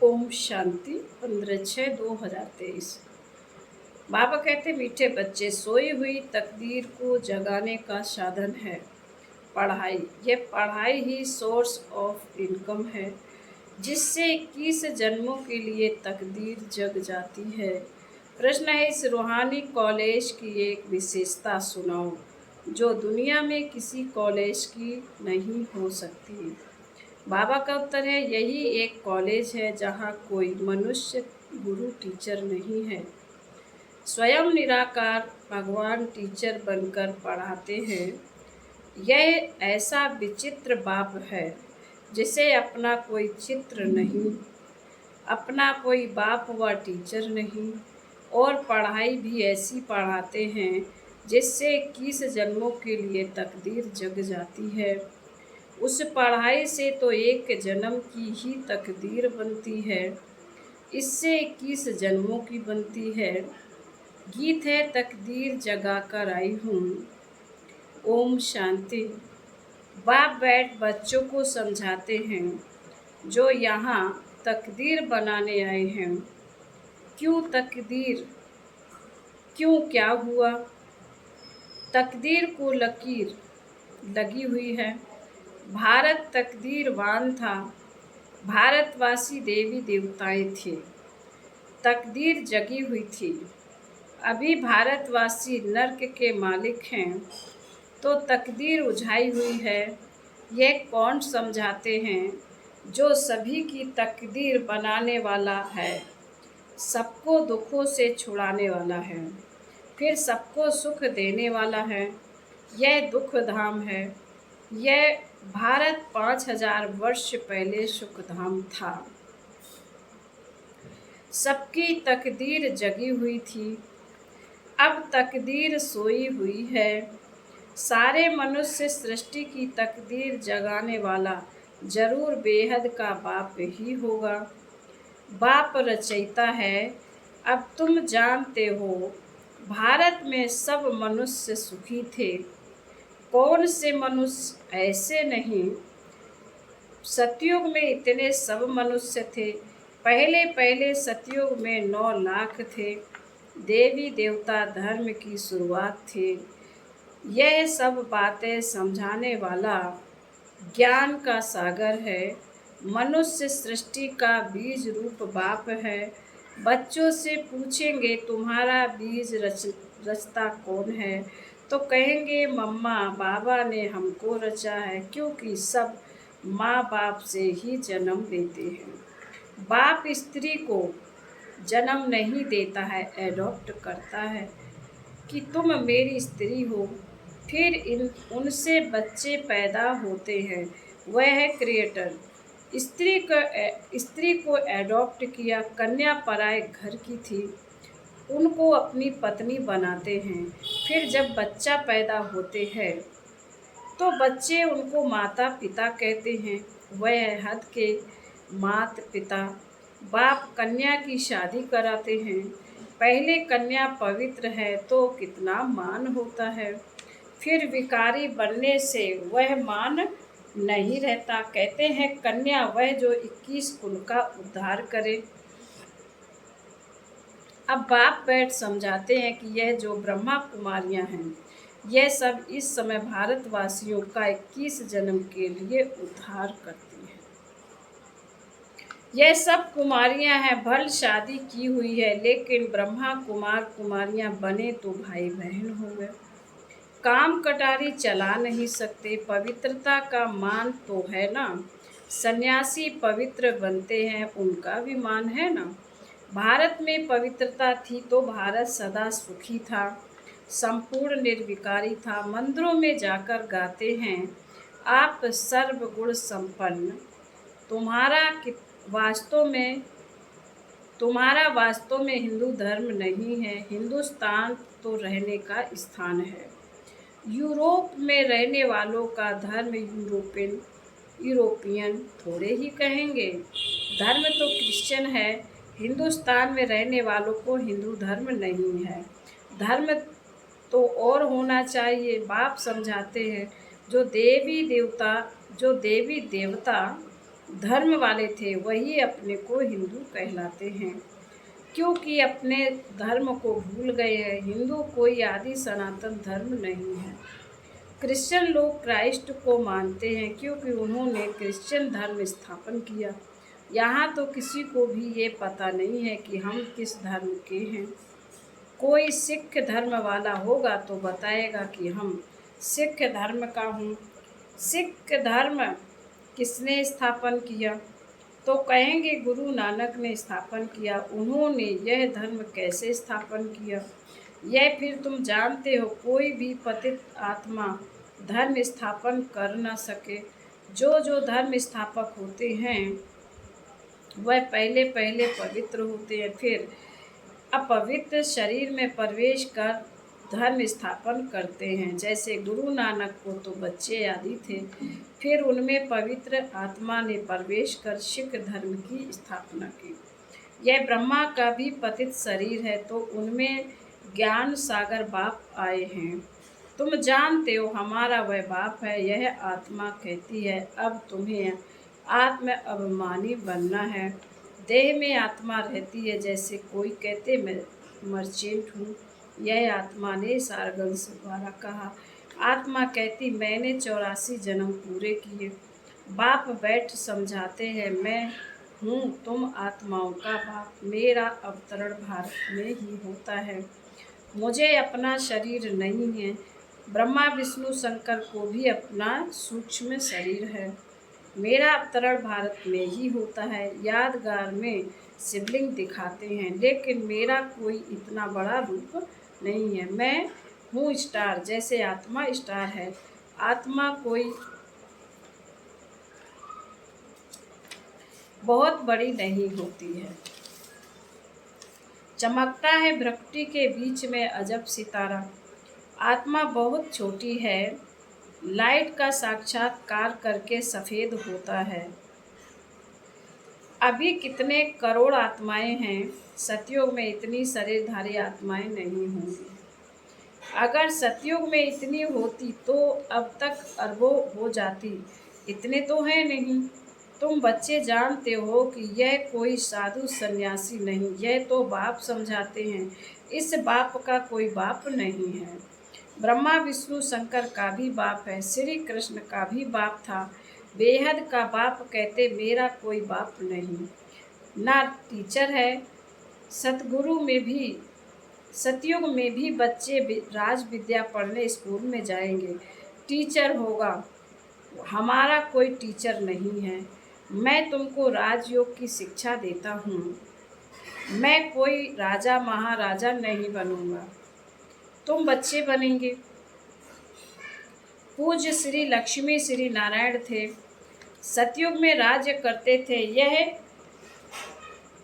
ओम शांति 15/6/2023। बाबा कहते मीठे बच्चे, सोई हुई तकदीर को जगाने का साधन है पढ़ाई। यह पढ़ाई ही सोर्स ऑफ इनकम है, जिससे 21 जन्मों के लिए तकदीर जग जाती है। प्रश्न है, इस रूहानी कॉलेज की एक विशेषता सुनाओ जो दुनिया में किसी कॉलेज की नहीं हो सकती। बाबा का उत्तर है, यही एक कॉलेज है जहाँ कोई मनुष्य गुरु टीचर नहीं है। स्वयं निराकार भगवान टीचर बनकर पढ़ाते हैं। यह ऐसा विचित्र बाप है जिसे अपना कोई चित्र नहीं, अपना कोई बाप व टीचर नहीं, और पढ़ाई भी ऐसी पढ़ाते हैं जिससे 21 जन्मों के लिए तकदीर जग जाती है। उस पढ़ाई से तो एक जन्म की ही तकदीर बनती है, इससे 21 जन्मों की बनती है। गीत है, तकदीर जगा कर आई हूँ। ओम शांति। बाप बैठ बच्चों को समझाते हैं जो यहाँ तकदीर बनाने आए हैं। क्यों तकदीर, क्यों क्या हुआ? तकदीर को लकीर लगी हुई है। भारत तकदीरवान था, भारतवासी देवी देवताएं थे, तकदीर जगी हुई थी। अभी भारतवासी नर्क के मालिक हैं, तो तकदीर उझाई हुई है। यह कौन समझाते हैं? जो सभी की तकदीर बनाने वाला है, सबको दुखों से छुड़ाने वाला है, फिर सबको सुख देने वाला है। यह दुख धाम है। यह भारत 5000 वर्ष पहले सुखधाम था। सबकी तकदीर जगी हुई थी, अब तकदीर सोई हुई है। सारे मनुष्य सृष्टि की तकदीर जगाने वाला जरूर बेहद का बाप ही होगा। बाप रचयिता है। अब तुम जानते हो, भारत में सब मनुष्य सुखी थे। कौन से मनुष्य ऐसे नहीं? सतयुग में इतने सब मनुष्य थे। पहले पहले सतयुग में 9 लाख थे। देवी देवता धर्म की शुरुआत थी। यह सब बातें समझाने वाला ज्ञान का सागर है। मनुष्य सृष्टि का बीज रूप बाप है। बच्चों से पूछेंगे तुम्हारा बीज रचता कौन है, तो कहेंगे मम्मा बाबा ने हमको रचा है, क्योंकि सब माँ बाप से ही जन्म लेते हैं। बाप स्त्री को जन्म नहीं देता है, एडॉप्ट करता है कि तुम मेरी स्त्री हो। फिर उनसे बच्चे पैदा होते हैं। वह है क्रिएटर। स्त्री को एडॉप्ट किया। कन्या पराये घर की थी, उनको अपनी पत्नी बनाते हैं। फिर जब बच्चा पैदा होते हैं तो बच्चे उनको माता पिता कहते हैं। वह है हद के माता पिता। बाप कन्या की शादी कराते हैं। पहले कन्या पवित्र है तो कितना मान होता है, फिर विकारी बनने से वह मान नहीं रहता। कहते हैं कन्या वह जो 21 कुल का उद्धार करे। अब बाप बैठ समझाते हैं कि यह जो ब्रह्मा कुमारियां हैं, यह सब इस समय भारतवासियों का 21 जन्म के लिए उद्धार करती हैं। यह सब कुमारियां हैं, भल शादी की हुई है, लेकिन ब्रह्मा कुमार कुमारियां बने तो भाई बहन हो गए। काम कटारी चला नहीं सकते। पवित्रता का मान तो है ना। सन्यासी पवित्र बनते हैं, उनका भी मान है ना। भारत में पवित्रता थी तो भारत सदा सुखी था, संपूर्ण निर्विकारी था। मंदिरों में जाकर गाते हैं, आप सर्वगुण संपन्न। तुम्हारा वास्तव में हिंदू धर्म नहीं है। हिंदुस्तान तो रहने का स्थान है। यूरोप में रहने वालों का धर्म यूरोपियन थोड़े ही कहेंगे। धर्म तो क्रिश्चियन है। हिंदुस्तान में रहने वालों को हिंदू धर्म नहीं है। धर्म तो और होना चाहिए। बाप समझाते हैं जो देवी देवता धर्म वाले थे वही अपने को हिंदू कहलाते हैं, क्योंकि अपने धर्म को भूल गए हैं। हिंदू कोई आदि सनातन धर्म नहीं है। क्रिश्चियन लोग क्राइस्ट को मानते हैं क्योंकि उन्होंने क्रिश्चियन धर्म स्थापन किया। यहाँ तो किसी को भी ये पता नहीं है कि हम किस धर्म के हैं। कोई सिख धर्म वाला होगा तो बताएगा कि हम सिख धर्म का हूँ। सिख धर्म किसने स्थापन किया? तो कहेंगे गुरु नानक ने स्थापन किया। उन्होंने यह धर्म कैसे स्थापन किया? यह फिर तुम जानते हो, कोई भी पतित आत्मा धर्म स्थापन कर न सके। जो जो धर्म स्थापक होते हैं वह पहले पहले पवित्र होते हैं, फिर अपवित्र शरीर में प्रवेश कर धर्म स्थापन करते हैं। जैसे गुरु नानक को तो बच्चे आदि थे, फिर उनमें पवित्र आत्मा ने प्रवेश कर सिख धर्म की स्थापना की। यह ब्रह्मा का भी पतित शरीर है, तो उनमें ज्ञान सागर बाप आए हैं। तुम जानते हो हमारा वह बाप है। यह आत्मा कहती है अब तुम्हें आत्म अभिमानी बनना है। देह में आत्मा रहती है, जैसे कोई कहते मैं मर्चेंट हूँ। यह आत्मा ने सारगंश द्वारा कहा। आत्मा कहती मैंने 84 जन्म पूरे किए। बाप बैठ समझाते हैं मैं हूँ तुम आत्माओं का बाप। मेरा अवतरण भारत में ही होता है। मुझे अपना शरीर नहीं है। ब्रह्मा विष्णु शंकर को भी अपना सूक्ष्म शरीर है। मेरा अवतरण भारत में ही होता है। यादगार में शिवलिंग दिखाते हैं, लेकिन मेरा कोई इतना बड़ा रूप नहीं है। मैं हूँ स्टार, जैसे आत्मा स्टार है। आत्मा कोई बहुत बड़ी नहीं होती है। चमकता है भ्रकुटी के बीच में अजब सितारा। आत्मा बहुत छोटी है, लाइट का साक्षात्कार करके सफ़ेद होता है। अभी कितने करोड़ आत्माएं हैं, सतयुग में इतनी शरीरधारी आत्माएं नहीं होंगी। अगर सतयुग में इतनी होती तो अब तक अरबों हो जाती। इतने तो हैं नहीं। तुम बच्चे जानते हो कि यह कोई साधु सन्यासी नहीं, यह तो बाप समझाते हैं। इस बाप का कोई बाप नहीं है। ब्रह्मा विष्णु शंकर का भी बाप है, श्री कृष्ण का भी बाप था। बेहद का बाप कहते मेरा कोई बाप नहीं। ना टीचर है। सतगुरु में भी सतयुग में भी बच्चे राज विद्या पढ़ने स्कूल में जाएंगे, टीचर होगा। हमारा कोई टीचर नहीं है। मैं तुमको राजयोग की शिक्षा देता हूँ। मैं कोई राजा महाराजा नहीं बनूंगा, तुम बच्चे बनेंगे। पूज्य श्री लक्ष्मी श्री नारायण थे, सतयुग में राज्य करते थे।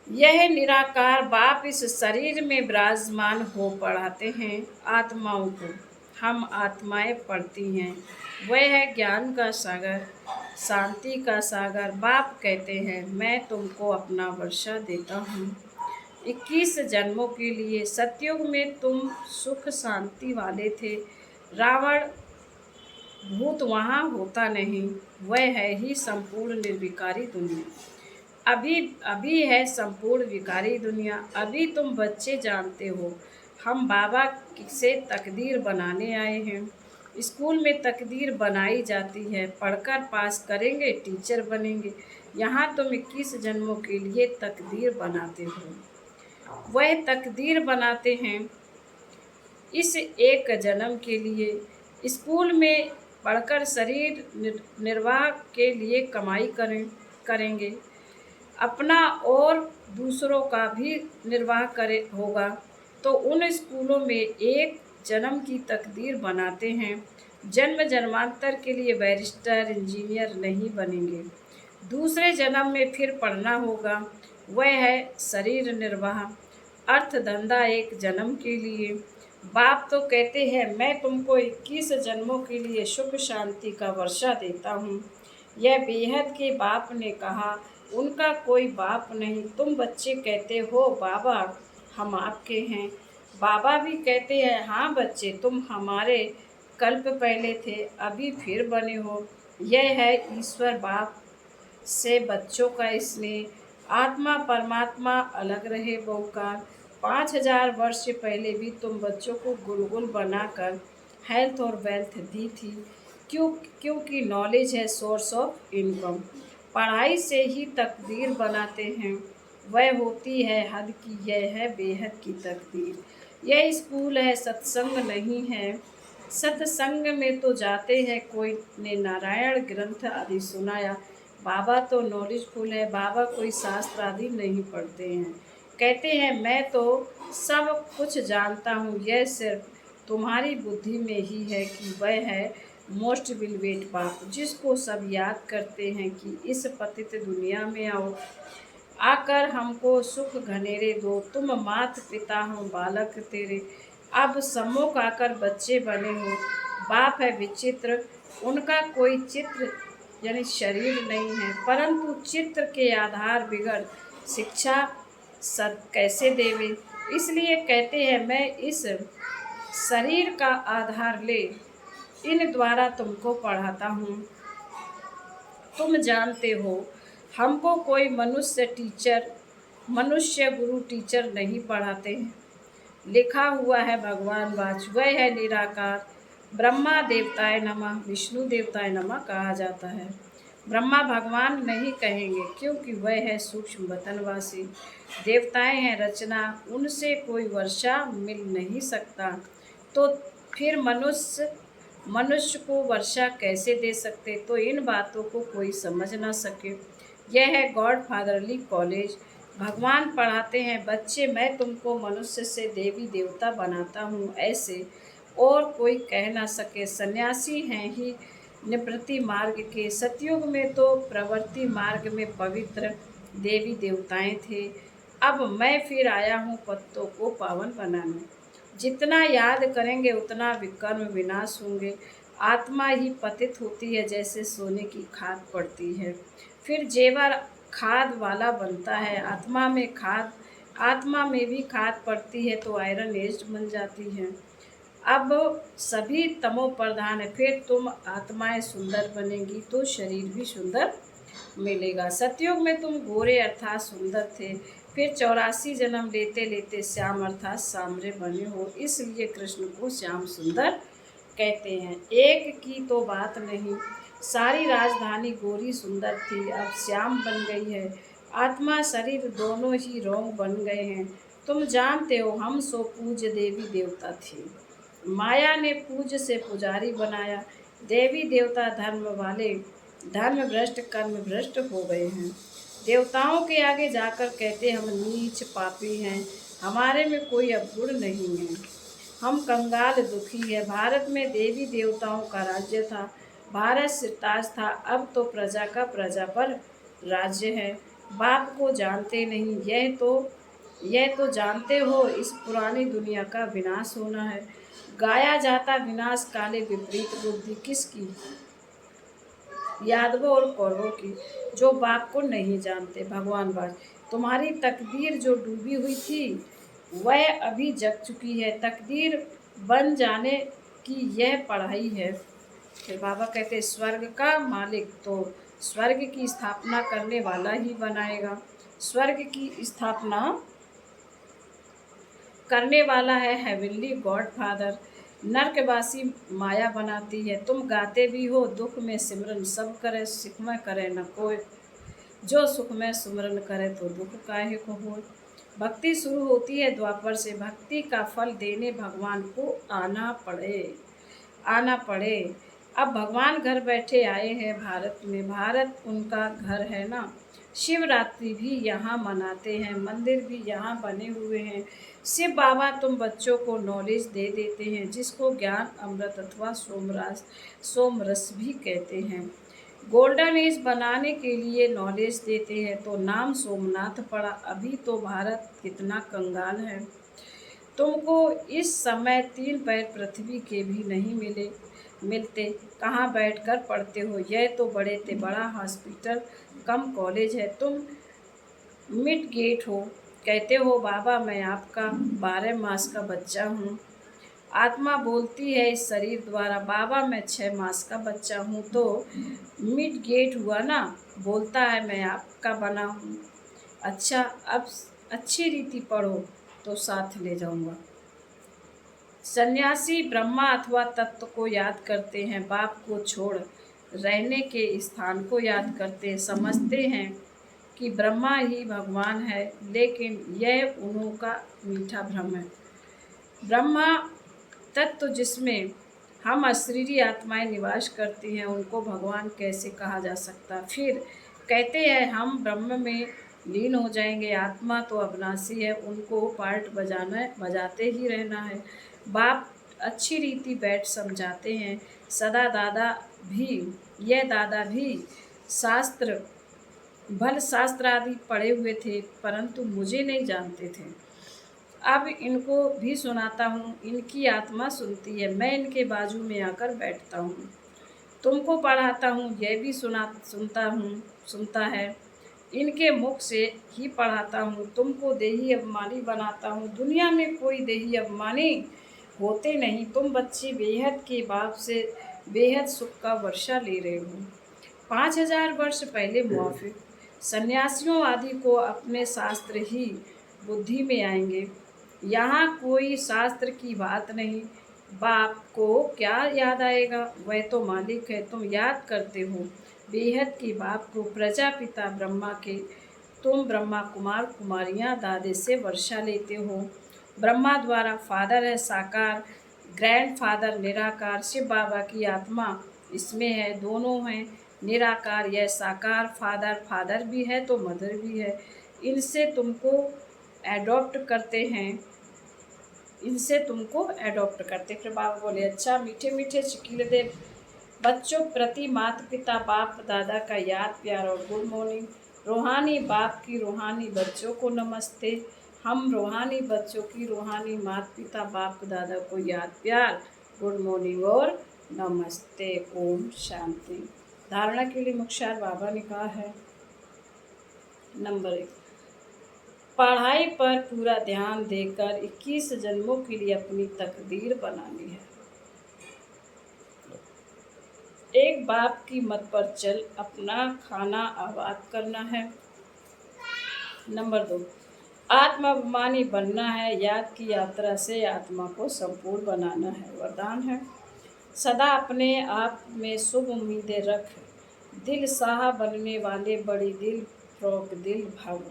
यह निराकार बाप इस शरीर में विराजमान हो पढ़ाते हैं आत्माओं को। हम आत्माएं पढ़ती हैं। वह है ज्ञान का सागर, शांति का सागर। बाप कहते हैं मैं तुमको अपना वर्षा देता हूँ 21 जन्मों के लिए। सतयुग में तुम सुख शांति वाले थे। रावण भूत वहाँ होता नहीं। वह है ही संपूर्ण निर्विकारी दुनिया। अभी है संपूर्ण विकारी दुनिया। अभी तुम बच्चे जानते हो। हम बाबा से तकदीर बनाने आए हैं। स्कूल में तकदीर बनाई जाती है, पढ़कर पास करेंगे टीचर बनेंगे। यहाँ तुम 21 जन्मों के लिए तकदीर बनाते हो। वह तकदीर बनाते हैं इस एक जन्म के लिए। स्कूल में पढ़कर शरीर निर्वाह के लिए कमाई करेंगे, अपना और दूसरों का भी निर्वाह होगा। तो उन स्कूलों में एक जन्म की तकदीर बनाते हैं। जन्म जन्मांतर के लिए बैरिस्टर इंजीनियर नहीं बनेंगे। दूसरे जन्म में फिर पढ़ना होगा, वह है शरीर निर्वाह, अर्थ धंधा एक जन्म के लिए। बाप तो कहते हैं मैं तुमको 21 जन्मों के लिए सुख शांति का वर्षा देता हूँ। यह बेहद के बाप ने कहा। उनका कोई बाप नहीं। तुम बच्चे कहते हो बाबा हम आपके हैं। बाबा भी कहते हैं हाँ बच्चे तुम हमारे कल्प पहले थे, अभी फिर बने हो। यह है ईश्वर बाप से बच्चों का स्नेह, आत्मा परमात्मा अलग रहे बहुकाल। 5000 वर्ष से पहले भी तुम बच्चों को गुलगुल बनाकर हेल्थ और वेल्थ दी थी। क्यों? क्योंकि नॉलेज है सोर्स ऑफ इनकम। पढ़ाई से ही तकदीर बनाते हैं, वह होती है हद की, यह है बेहद की तकदीर। यह स्कूल है, सत्संग नहीं है। सत्संग में तो जाते हैं, कोई ने नारायण ग्रंथ आदि सुनाया। बाबा तो नॉलेजफुल है, बाबा कोई शास्त्र आदि नहीं पढ़ते हैं। कहते हैं मैं तो सब कुछ जानता हूँ, यह सिर्फ तुम्हारी बुद्धि में ही है कि वह है मोस्ट विलवेट बाप, जिसको सब याद करते हैं कि इस पतित दुनिया में आओ, आकर हमको सुख घनेरे दो। तुम मात पिता हो बालक तेरे, अब सम्मुख आकर बच्चे बने हो। बाप है विचित्र, उनका कोई चित्र यानी शरीर नहीं है, परंतु चित्र के आधार बिगड़ शिक्षा सद कैसे देवे। इसलिए कहते हैं मैं इस शरीर का आधार ले इन द्वारा तुमको पढ़ाता हूँ। तुम जानते हो हमको कोई मनुष्य गुरु टीचर नहीं पढ़ाते हैं। लिखा हुआ है भगवान वाच, वह है निराकार। ब्रह्मा देवताय नमः, विष्णु देवताय नमः कहा जाता है। ब्रह्मा भगवान नहीं कहेंगे क्योंकि वह है सूक्ष्म वतनवासी। देवताएं हैं रचना, उनसे कोई वर्षा मिल नहीं सकता, तो फिर मनुष्य को वर्षा कैसे दे सकते। तो इन बातों को कोई समझ ना सके। यह है गॉड फादरली कॉलेज। भगवान पढ़ाते हैं बच्चे, मैं तुमको मनुष्य से देवी देवता बनाता हूँ, ऐसे और कोई कह ना सके। सन्यासी हैं ही निवृत्ति मार्ग के, सतयुग में तो प्रवृत्ति मार्ग में पवित्र देवी देवताएं थे। अब मैं फिर आया हूँ पत्तों को पावन बनाने। जितना याद करेंगे उतना विकर्म विनाश होंगे। आत्मा ही पतित होती है, जैसे सोने की खाद पड़ती है, फिर जेवर खाद वाला बनता है। आत्मा में भी खाद पड़ती है तो आयरन एस्ड बन जाती है। अब सभी तमो प्रधान है, फिर तुम आत्माएं सुंदर बनेंगी तो शरीर भी सुंदर मिलेगा। सतयुग में तुम गोरे अर्थात सुंदर थे, फिर 84 जन्म लेते लेते श्याम अर्थात सामरे बने हो, इसलिए कृष्ण को श्याम सुंदर कहते हैं। एक की तो बात नहीं, सारी राजधानी गोरी सुंदर थी, अब श्याम बन गई है। आत्मा शरीर दोनों ही रोंग बन गए हैं। तुम जानते हो हम सो पूज्य देवी देवता थे, माया ने पूज्य से पुजारी बनाया। देवी देवता धर्म वाले धर्म भ्रष्ट कर्म भ्रष्ट हो गए हैं। देवताओं के आगे जाकर कहते हम नीच पापी हैं, हमारे में कोई अवगुण नहीं है, हम कंगाल दुखी है। भारत में देवी देवताओं का राज्य था, भारत सिरताज था, अब तो प्रजा का प्रजा पर राज्य है। बाप को जानते नहीं, यह तो जानते हो इस पुरानी दुनिया का विनाश होना है। गाया जाता विनाश काले विपरीत बुद्धि किसकी, यादवों और कौरवों की, जो बाप को नहीं जानते। भगवान बात, तुम्हारी तकदीर जो डूबी हुई थी वह अभी जग चुकी है। तकदीर बन जाने की यह पढ़ाई है। फिर बाबा कहते स्वर्ग का मालिक तो स्वर्ग की स्थापना करने वाला ही बनाएगा। स्वर्ग की स्थापना करने वाला है हेवनली गॉड फादर। नरकवासी माया बनाती है। तुम गाते भी हो दुख में सिमरन सब करे, सुख में करे न कोई, जो सुख में सुमरन करे तो दुख काहे को हो। भक्ति शुरू होती है द्वापर से, भक्ति का फल देने भगवान को आना पड़े। अब भगवान घर बैठे आए हैं भारत में, भारत उनका घर है ना। शिवरात्रि भी यहाँ मनाते हैं, मंदिर भी यहाँ बने हुए हैं। शिव बाबा तुम बच्चों को नॉलेज दे देते हैं, जिसको ज्ञान अमृत अथवा सोमरस भी कहते हैं। गोल्डन एज बनाने के लिए नॉलेज देते हैं, तो नाम सोमनाथ पड़ा। अभी तो भारत कितना कंगाल है। तुमको इस समय 3 पैर पृथ्वी के भी नहीं मिलते, कहाँ बैठकर पढ़ते हो। यह तो बड़े ते बड़ा हॉस्पिटल कम कॉलेज है, तुम मिड गेट हो। कहते हो बाबा मैं आपका 12 मास का बच्चा हूँ। आत्मा बोलती है इस शरीर द्वारा, बाबा मैं 6 मास का बच्चा हूँ। तो मिड गेट हुआ ना, बोलता है मैं आपका बना हूँ। अच्छा, अब अच्छी रीति पढ़ो तो साथ ले जाऊंगा। सन्यासी ब्रह्मा अथवा तत्व को याद करते हैं, बाप को छोड़ रहने के स्थान को याद करते हैं, समझते हैं कि ब्रह्मा ही भगवान है, लेकिन यह उन्हों का मीठा भ्रम है। ब्रह्मा तत्व जिसमें हम अशरीरी आत्माएं निवास करती हैं, उनको भगवान कैसे कहा जा सकता। फिर कहते हैं हम ब्रह्म में लीन हो जाएंगे, आत्मा तो अविनाशी है, उनको पार्ट बजाते ही रहना है। बाप अच्छी रीति बैठ समझाते हैं, सदा दादा भी शास्त्र शास्त्र आदि पढ़े हुए थे, परंतु मुझे नहीं जानते थे। अब इनको भी सुनाता हूँ, इनकी आत्मा सुनती है, मैं इनके बाजू में आकर बैठता हूँ। तुमको पढ़ाता हूँ, यह भी सुनता है, इनके मुख से ही पढ़ाता हूँ। तुमको देही अभिमानी बनाता हूँ, दुनिया में कोई देही अभिमानी होते नहीं। तुम बच्चे बेहद के बाप से बेहद सुख का वर्षा ले रहे हो। 5000 वर्ष पहले मुआफिक सन्यासियों आदि को अपने शास्त्र ही बुद्धि में आएंगे। यहाँ कोई शास्त्र की बात नहीं। बाप को क्या याद आएगा, वह तो मालिक है। तुम याद करते हो बेहद के बाप को, प्रजापिता ब्रह्मा के। तुम ब्रह्मा कुमार कुमारियाँ दादे से वर्षा लेते हो। ब्रह्मा द्वारा फादर है साकार, ग्रैंड फादर निराकार। शिव बाबा की आत्मा इसमें है, दोनों हैं निराकार। यह साकार फादर भी है तो मदर भी है। इनसे तुमको एडॉप्ट करते हैं, फिर बाबा बोले अच्छा मीठे मीठे चिकीले बच्चों प्रति माता पिता बाप दादा का याद प्यार और गुड मॉर्निंग। रूहानी बाप की रूहानी बच्चों को नमस्ते। हम रूहानी बच्चों की रूहानी माता पिता बाप दादा को याद प्यार, गुड मॉर्निंग और नमस्ते। ओम शांति। धारणा के लिए मुख्यार बाबा ने कहा है, नंबर 1, पढ़ाई पर पूरा ध्यान देकर 21 जन्मों के लिए अपनी तकदीर बनानी है। एक बाप की मत पर चल अपना खाना आबाद करना है। नंबर 2, आत्माभिमानी बनना है, याद की यात्रा से आत्मा को संपूर्ण बनाना है। वरदान है, सदा अपने आप में शुभ उम्मीदें रख, दिल साहा बनने वाले बड़ी दिल फ्रॉक दिल भव।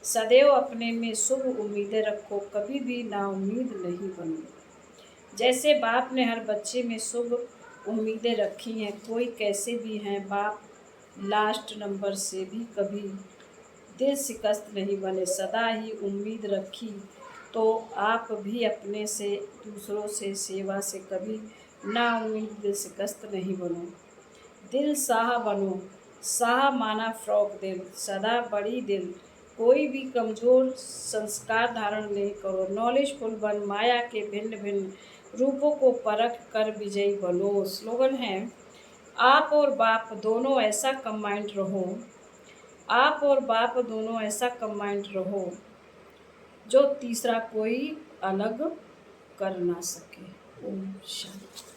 सदैव अपने में शुभ उम्मीदें रखो, कभी भी नाउम्मीद नहीं बनो। जैसे बाप ने हर बच्चे में शुभ उम्मीदें रखी हैं, कोई कैसे भी हैं, बाप लास्ट नंबर से भी कभी दिल शिकस्त नहीं बने। सदा ही उम्मीद रखी तो आप भी अपने से दूसरों से सेवा से कभी नाउम्मीद दिल शिकस्त नहीं बनो। दिल साहा बनो, साहा माना फ्रॉक दिल, सदा बड़ी दिल। कोई भी कमज़ोर संस्कार धारण नहीं करो। नॉलेजफुल बन, माया के भिन्न भिन्न रूपों को परख कर विजयी बनो। स्लोगन है, आप और बाप दोनों ऐसा कंबाइंड रहो, आप और बाप दोनों ऐसा कंबाइंड रहो जो तीसरा कोई अलग कर ना सके। ओम शांति।